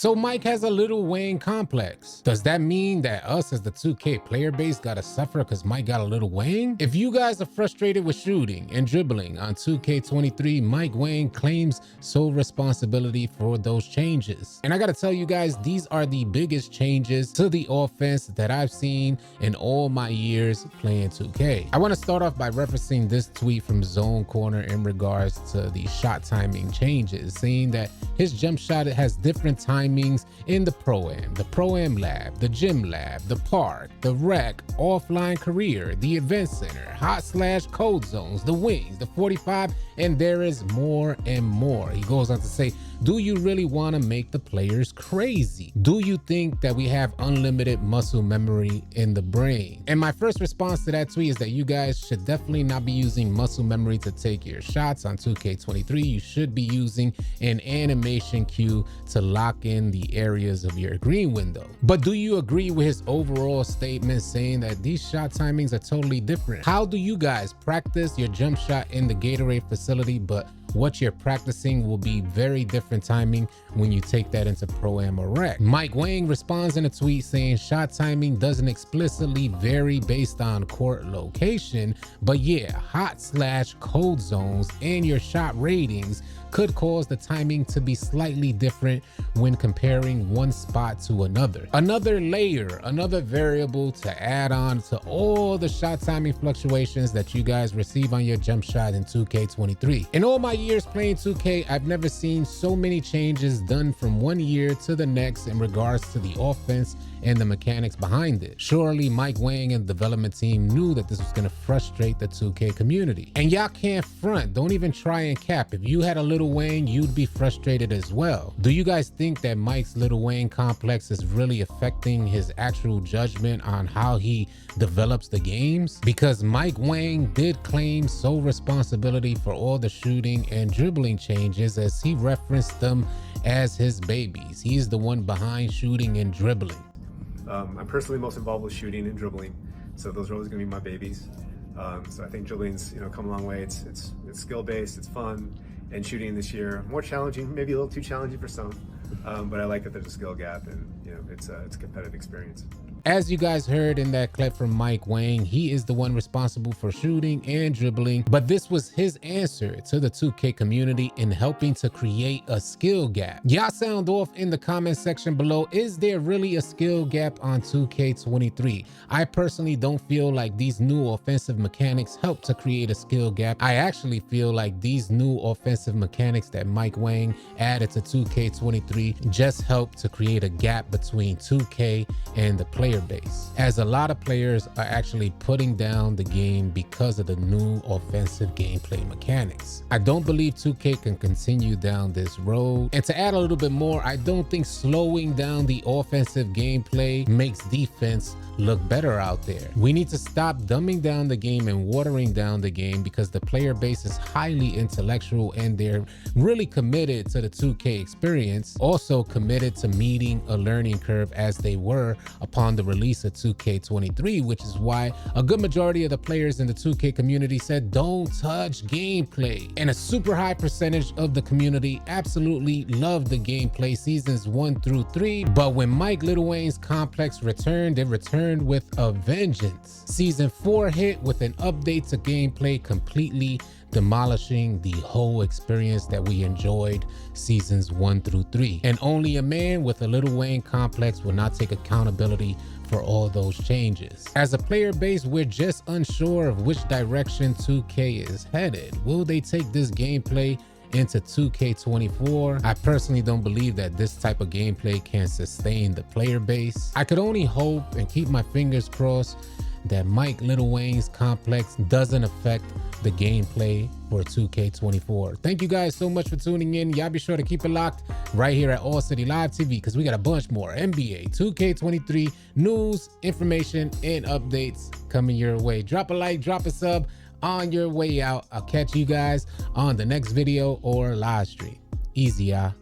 So Mike has a Lil Wayne complex. Does that mean that us as the 2K player base gotta suffer because Mike got a Lil Wayne? If you guys are frustrated with shooting and dribbling on 2K23, Mike Wayne claims sole responsibility for those changes. And I gotta tell you guys, these are the biggest changes to the offense that I've seen in all my years playing 2K. I wanna start off by referencing this tweet from Zone Corner in regards to the shot timing changes, saying that his jump shot has different timings in the Pro-Am Lab, the Gym Lab, the Park, the Rec, Offline Career, the Event Center, Hot/Cold Zones, the Wings, the 45, and there is more and more. He goes on to say, do you really want to make the players crazy? Do you think that we have unlimited muscle memory in the brain? And my first response to that tweet is that you guys should definitely not be using muscle memory to take your shots on 2K23. You should be using an animation cue to lock in the areas of your green window. But do you agree with his overall statement saying that these shot timings are totally different? How do you guys practice your jump shot in the Gatorade facility, but what you're practicing will be very different timing when you take that into Pro-Am or Rec? Mike Wang responds in a tweet saying shot timing doesn't explicitly vary based on court location, but yeah, hot/cold zones and your shot ratings could cause the timing to be slightly different when comparing one spot to another. Another layer, another variable to add on to all the shot timing fluctuations that you guys receive on your jump shot in 2K23. In all my years playing 2K, I've never seen so many changes done from one year to the next in regards to the offense and the mechanics behind it. Surely Mike Wang and the development team knew that this was gonna frustrate the 2K community. And y'all can't front, don't even try and cap. If you had a Lil Wayne, you'd be frustrated as well. Do you guys think that Mike's Lil Wayne complex is really affecting his actual judgment on how he develops the games? Because Mike Wang did claim sole responsibility for all the shooting and dribbling changes, as he referenced them as his babies. He's the one behind shooting and dribbling. I'm personally most involved with shooting and dribbling, so those are always going to be my babies. So I think dribbling's come a long way. It's skill based, it's fun, and shooting this year more challenging, maybe a little too challenging for some, but I like that there's a skill gap, and it's a competitive experience. As you guys heard in that clip from Mike Wang, he is the one responsible for shooting and dribbling, but this was his answer to the 2K community in helping to create a skill gap. Y'all sound off in the comment section below. Is there really a skill gap on 2K23? I personally don't feel like these new offensive mechanics help to create a skill gap. I actually feel like these new offensive mechanics that Mike Wang added to 2K23 just help to create a gap between 2K and the player base, as a lot of players are actually putting down the game because of the new offensive gameplay mechanics. I don't believe 2K can continue down this road. And to add a little bit more, I don't think slowing down the offensive gameplay makes defense look better out there. We need to stop dumbing down the game and watering down the game, because the player base is highly intellectual and they're really committed to the 2K experience, also committed to meeting a learning curve as they were upon the release of 2K23, which is why a good majority of the players in the 2K community said don't touch gameplay. And a super high percentage of the community absolutely loved the gameplay seasons 1 through 3, but when Mike Lil Wayne's complex returned, it returned with a vengeance. Season 4 hit with an update to gameplay, completely demolishing the whole experience that we enjoyed seasons 1 through 3. And only a man with a Lil Wayne complex will not take accountability for all those changes. As a player base, we're just unsure of which direction 2K is headed. Will they take this gameplay into 2K24? I personally don't believe that this type of gameplay can sustain the player base. I could only hope and keep my fingers crossed that Mike Lil Wayne's complex doesn't affect the gameplay for 2K24. Thank you guys so much for tuning in. Y'all be sure to keep it locked right here at AllCity Live TV, because we got a bunch more NBA 2K23 news, information, and updates coming your way. Drop a like, drop a sub on your way out. I'll catch you guys on the next video or live stream. Easy, y'all.